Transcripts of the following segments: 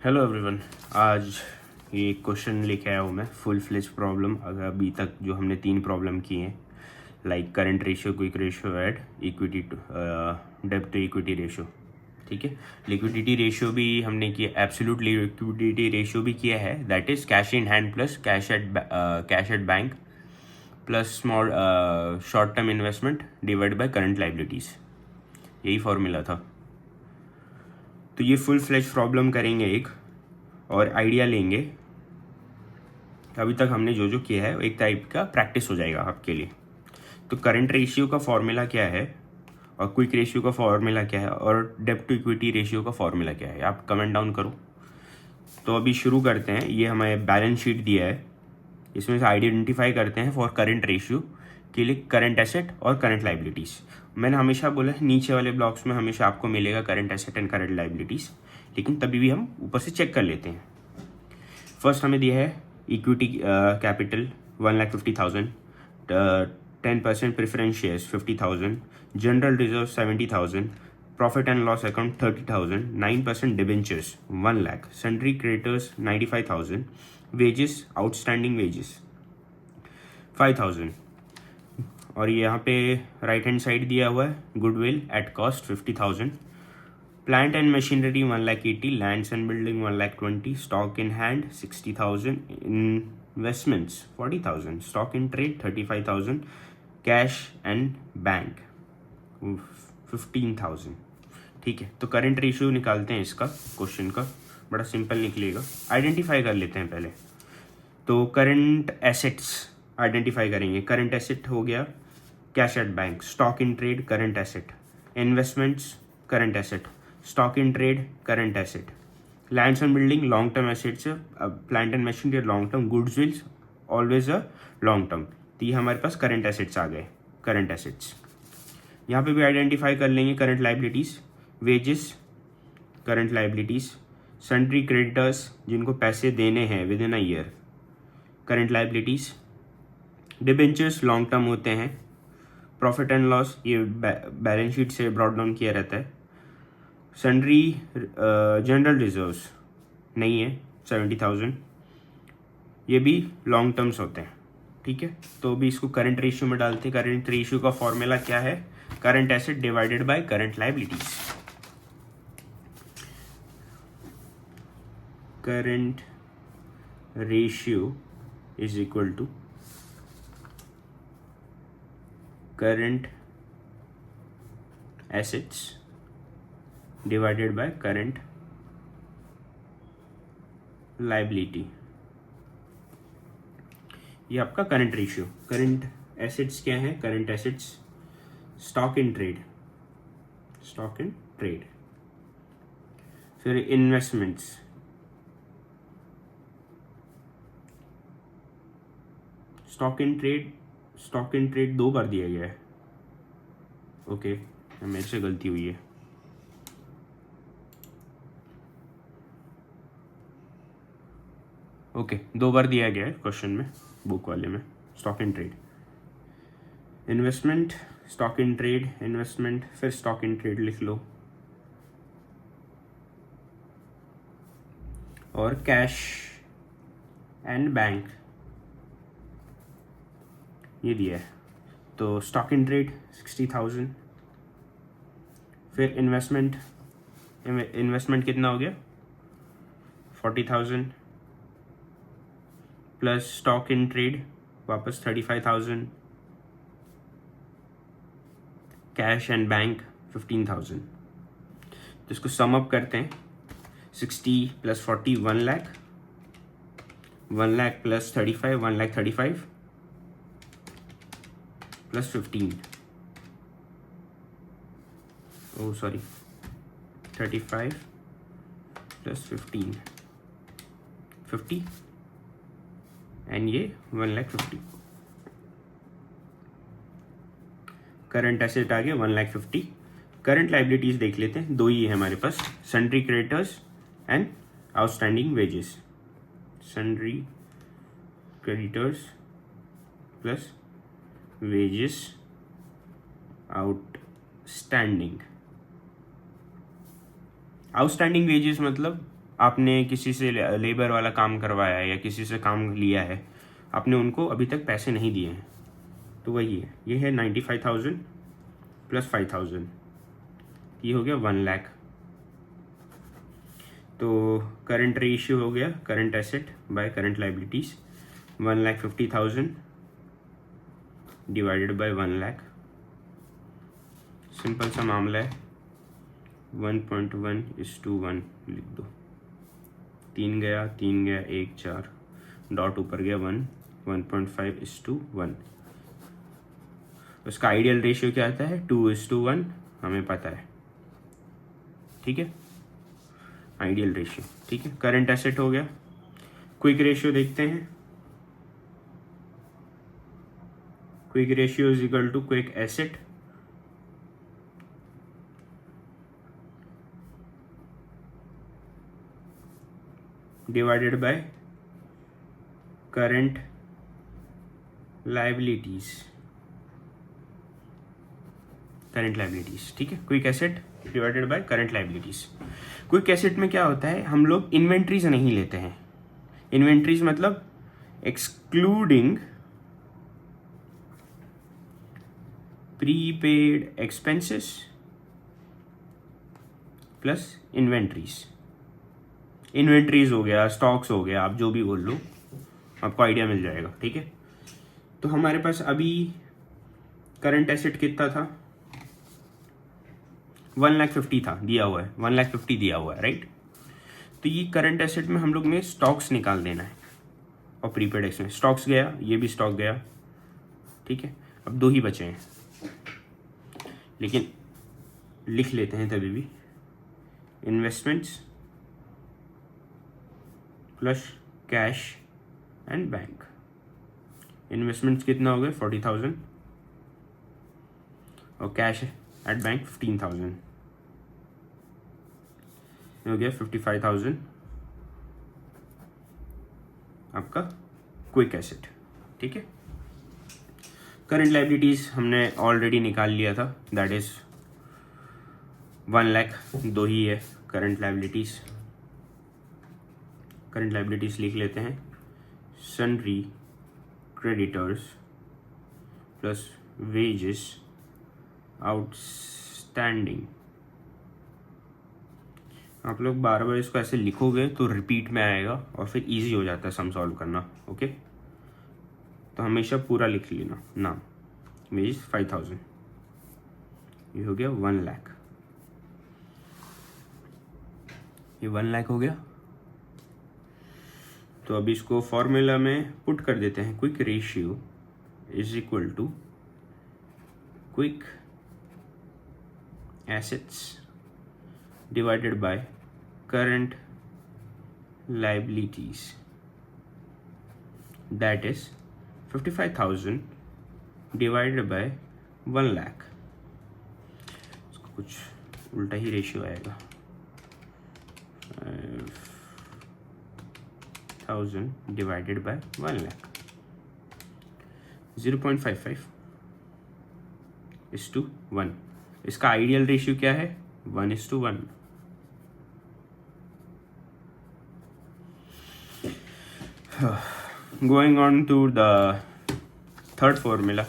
Hello everyone. आज ये question लेके आया हूँ मैं, फुल फ्लेज प्रॉब्लम। अभी तक जो हमने 3 प्रॉब्लम किए हैं, like current ratio, quick ratio at equity to डेब्ट टू इक्विटी रेशियो, ठीक है। लिक्विडिटी रेशियो भी हमने किया, एब्सोल्यूट लिक्विडिटी रेशियो भी किया है, that is cash in hand plus cash at bank plus small short term investment divide by current liabilities, यही फॉर्मूला था। तो ये फुल फ्लेज प्रॉब्लम करेंगे एक, और आइडिया लेंगे। अभी तक हमने जो जो किया है एक टाइप का प्रैक्टिस हो जाएगा आपके लिए। तो करंट रेशियो का फॉर्मूला क्या है और क्विक रेशियो का फॉर्मूला क्या है और डेब्ट टू इक्विटी रेशियो का फॉर्मूला क्या है, आप कमेंट डाउन करो। तो अभी शुरू करते हैं। ये हमें बैलेंस शीट दिया है, इसमें से आइडेंटिफाई करते हैं फॉर करंट रेशियो के लिए करंट एसेट और करंट लाइबिलिटीज़। मैंने हमेशा बोला है नीचे वाले ब्लॉक्स में हमेशा आपको मिलेगा current asset and current liabilities, लेकिन तभी भी हम ऊपर से चेक कर लेते हैं। फर्स्ट हमें दिया है equity capital 1,50,000, 10% preference shares 50,000, general reserve 70,000, profit and loss account 30,000, 9% debentures 1 lakh, sundry creditors 95,000, wages outstanding wages 5,000, और यहाँ पे राइट हैंड साइड दिया हुआ है goodwill at cost 50,000, plant and machinery 1,80,000, lands and building 1,20,000, stock in hand 60,000, investments 40,000, stock in trade 35,000, cash and bank 15,000। ठीक है, तो current ratio निकालते हैं इसका, क्वेश्चन का बड़ा सिंपल निकलेगा। आइडेंटिफाई कर लेते हैं पहले। तो करंट एसेट्स आइडेंटिफाई करेंगे। करंट एसेट हो गया cash at bank, stock in trade current asset, investments current asset, stock in trade current asset, lands and building long term assets, plant and machinery long term, goods wills always a long term. तो ये हमारे पास current assets आ गए, current assets. यहाँ पे भी identify कर लेंगे current liabilities, wages current liabilities, sundry creditors जिनको पैसे देने हैं with in a year current liabilities, debentures long term होते हैं, प्रॉफिट एंड लॉस ये बैलेंस शीट से ब्रॉड डाउन किया रहता है, सन्ड्री जनरल रिजर्व्स नहीं है 70,000, ये भी लॉन्ग टर्म्स होते हैं। ठीक है, तो अभी इसको करंट रेशियो में डालते हैं। करंट रेशियो का फॉर्मूला क्या है? Current asset divided by current liabilities. Current ratio is equal to current assets divided by current liability. ये आपका करंट रेशियो। करंट एसेट्स क्या है? Current assets stock in trade, stock in trade. फिर investments, stock in trade, stock in trade 2 बार दिया गया है। Okay, मेरे से गलती हुई है। ओके, 2 बार दिया गया है क्वेश्चन में, बुक वाले में। Stock in trade, investment, stock in trade, investment, फिर स्टॉक इन ट्रेड लिख लो, और कैश एंड बैंक ये दिया है। तो स्टॉक इन ट्रेड 60,000, फिर इन्वेस्टमेंट, इन्वेस्टमेंट कितना हो गया 40,000, प्लस स्टॉक इन ट्रेड वापस 35,000, कैश एंड बैंक 15,000। तो इसको सम अप करते हैं। 60 plus 40 1 lakh, 1 lakh plus 35 1,35,000 plus 15, oh sorry 35 plus 15 50, and ये 1,50,000। करंट एसेट आ गया 1,50,000। करंट लाइबिलिटीज देख लेते हैं, 2 ही है हमारे पास, sundry creditors and outstanding wages. Sundry creditors plus wages outstanding. Outstanding wages मतलब आपने किसी से लेबर वाला काम करवाया है या किसी से काम लिया है, आपने उनको अभी तक पैसे नहीं दिए हैं, तो वही है, ये है 95,000 प्लस 5,000, ये हो गया 1 लाख। तो करंट रेशियो हो गया current asset by current liabilities 1,50,000 divided by 1 lakh. Simple सा मामला है, 1.1:1 लिख दो, 3 गया 1 4 डॉट ऊपर गया 1.5:1। उसका आइडियल रेशियो क्या आता है 2:1, हमें पता है, ठीक है, आइडियल रेशियो, ठीक है। करंट एसेट हो गया। क्विक रेशियो देखते हैं, quick ratio is equal to quick asset divided by current liabilities, current liabilities, ठीक है। Quick asset divided by current liabilities. Quick asset में क्या होता है, हम लोग इन्वेंट्रीज नहीं लेते हैं। इन्वेंट्रीज मतलब excluding prepaid expenses plus inventories. Inventories हो गया, स्टॉक्स हो गया, आप जो भी बोल लो, आपको आइडिया मिल जाएगा, ठीक है। तो हमारे पास अभी करंट एसेट कितना था, 1,50,000 था, दिया हुआ है 1,50,000 दिया हुआ है, राइट। तो ये करंट एसेट में हम लोग ने स्टॉक्स निकाल देना है और प्रीपेड एक्सपेंस। स्टॉक्स गया, ये भी स्टॉक गया, ठीक है। अब 2 ही बचे हैं, लेकिन लिख लेते हैं तभी भी, investments plus cash and bank. Investments कितना हो गया 40,000 और कैश एट बैंक 15,000, हो गया 55,000 आपका क्विक एसेट, ठीक है। करंट लाइबिलिटीज हमने ऑलरेडी निकाल लिया था, दैट इज 1 लाख, 2 ही है करंट लाइबिलिटीज। करंट लाइबिलिटीज लिख लेते हैं, sundry creditors plus wages outstanding. आप लोग बार बार इसको ऐसे लिखोगे तो रिपीट में आएगा और फिर इजी हो जाता है सम सॉल्व करना, ओके। तो हमेशा पूरा लिख लेना, नाम वेज 5,000, ये हो गया 1 लाख, ये 1 लाख हो गया। तो अब इसको फॉर्मूला में पुट कर देते हैं, quick ratio is equal to quick assets divided by current liabilities, that is 55,000 divided by 1 lakh. इसको कुछ उल्टा ही रेशियो आएगा, 5,000 डिवाइडेड बाय 1 लाख, 0.55:1। इसका आइडियल रेशियो क्या है 1:1। Going on to the third formula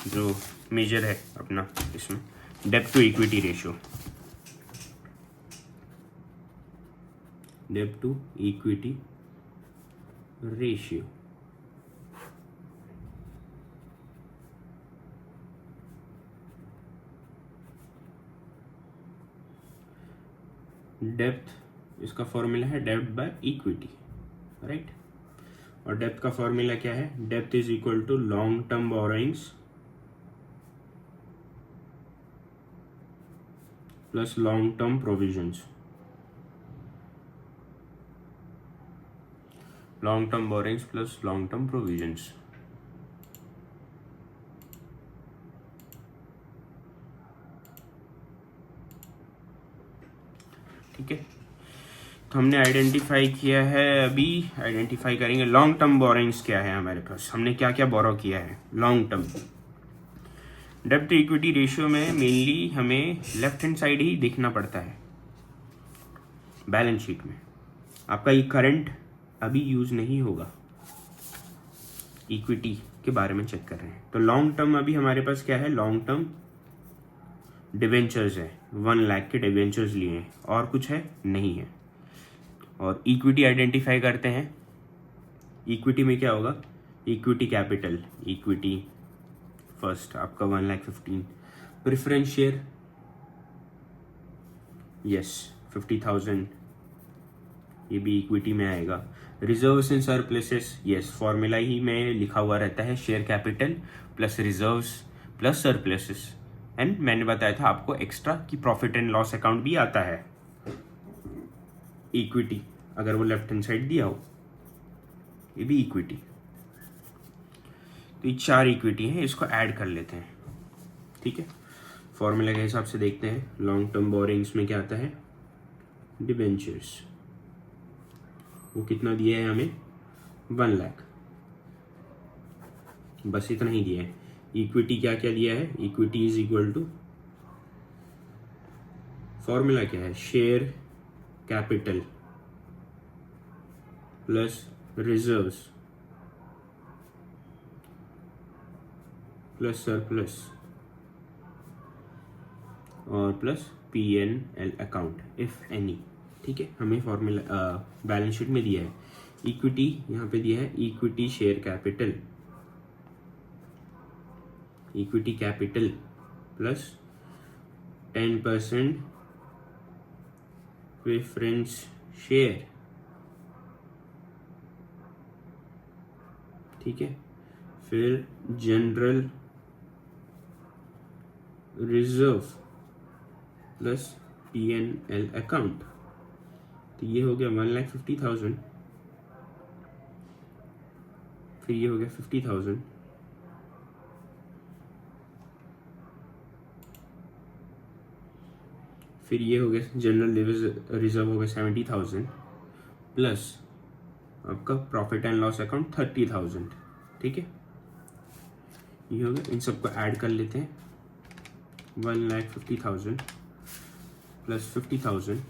जो मेजर है अपना इसमें, डेब्ट टू इक्विटी रेशियो। डेब्ट टू इक्विटी रेशियो, डेप्थ इसका फॉर्मूला है डेप्थ बाय इक्विटी, राइट। और डेप्थ का फॉर्मूला क्या है, depth is equal to long term borrowings plus long term provisions. Long term borrowings plus long term provisions, ठीक है। तो हमने आइडेंटिफाई किया है, अभी आइडेंटिफाई करेंगे लॉन्ग टर्म बोरोइंग्स क्या है हमारे पास, हमने क्या क्या बोरो किया है लॉन्ग टर्म। डेब्ट टू इक्विटी रेशियो में मेनली हमें लेफ्ट हैंड साइड ही देखना पड़ता है, बैलेंस शीट में आपका ये करंट अभी यूज़ नहीं होगा, इक्विटी के बारे में चेक कर रहे हैं। तो लॉन्ग टर्म अभी हमारे पास क्या है, लॉन्ग टर्म डिवेंचर्स है, 1 लाख के डिवेंचर्स लिए हैं और कुछ है नहीं है। और इक्विटी आइडेंटिफाई करते हैं। इक्विटी में क्या होगा, इक्विटी कैपिटल, इक्विटी फर्स्ट आपका 1,15,000, प्रेफरेंस शेयर यस 50,000, ये भी इक्विटी में आएगा। Reserves and surpluses yes, formula ही में लिखा हुआ रहता है, share capital plus reserves plus surpluses. And मैंने बताया था आपको एक्स्ट्रा कि प्रॉफिट एंड लॉस अकाउंट भी आता है इक्विटी, अगर वो लेफ्ट हैंड साइड दिया हो, ये भी इक्विटी। तो ये 4 इक्विटी है, इसको ऐड कर लेते हैं, ठीक है। फॉर्मूला के हिसाब से देखते हैं। लॉन्ग टर्म बोरिंग्स में क्या आता है, डिबेंचर्स, वो कितना दिया है हमें, 1 लाख, बस इतना ही दिया है। इक्विटी क्या क्या दिया है, equity is equal to, formula क्या है, share capital plus reserves plus surplus और plus P&L account if any, ठीक है। हमें फॉर्मूला बैलेंस शीट में दिया है। इक्विटी यहाँ पे दिया है, equity share capital, equity capital plus 10% preference share, ठीक है। फिर general reserve plus P&L account, तो ये हो गया 1,50,000, फिर ये हो गया 50,000, फिर ये हो गया जनरल रिजर्व हो गया 70,000 प्लस आपका प्रॉफिट एंड लॉस अकाउंट 30,000, ठीक है। ये हो गया, इन सबको ऐड कर लेते हैं। 1,50,000 प्लस 50,000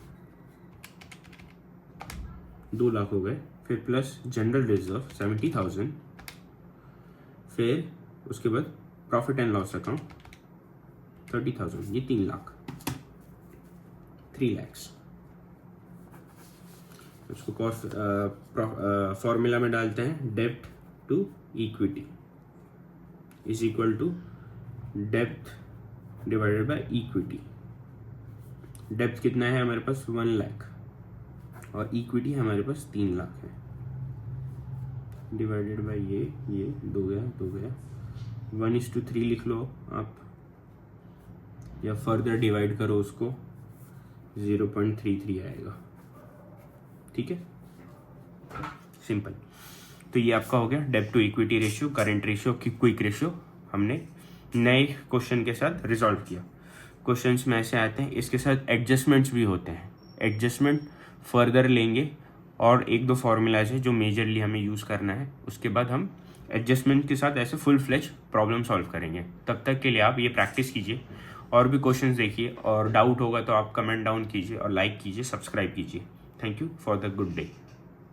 2 लाख हो गए, फिर प्लस जनरल रिजर्व 70,000, फिर उसके बाद प्रॉफिट एंड लॉस अकाउंट 30,000, ये 3 लाख, 3 lakhs। उसको फॉर्मूला में डालते हैं, डेब्ट to equity is equal to डेब्ट डिवाइडेड बाय इक्विटी। डेब्ट कितना है हमारे पास, 1 लाख, और इक्विटी हमारे पास 3 लाख है, डिवाइडेड बाय ये 2 गया 1:3 लिख लो आप, या फर्दर डिवाइड करो उसको, 0.33 आएगा, ठीक है, सिंपल। तो ये आपका हो गया डेब्ट to equity ratio, current ratio, quick ratio, हमने नए क्वेश्चन के साथ रिजॉल्व किया। क्वेश्चंस में ऐसे आते हैं, इसके साथ एडजस्टमेंट्स भी होते हैं, एडजस्टमेंट फर्दर लेंगे और 1-2 फॉर्मूलाज है जो मेजरली हमें यूज़ करना है, उसके बाद हम एडजस्टमेंट के साथ ऐसे फुल फ्लेज प्रॉब्लम सॉल्व करेंगे। तब तक के लिए आप ये प्रैक्टिस कीजिए और भी क्वेश्चंस देखिए, और डाउट होगा तो आप कमेंट डाउन कीजिए और लाइक कीजिए, सब्सक्राइब कीजिए। Thank you for the good day.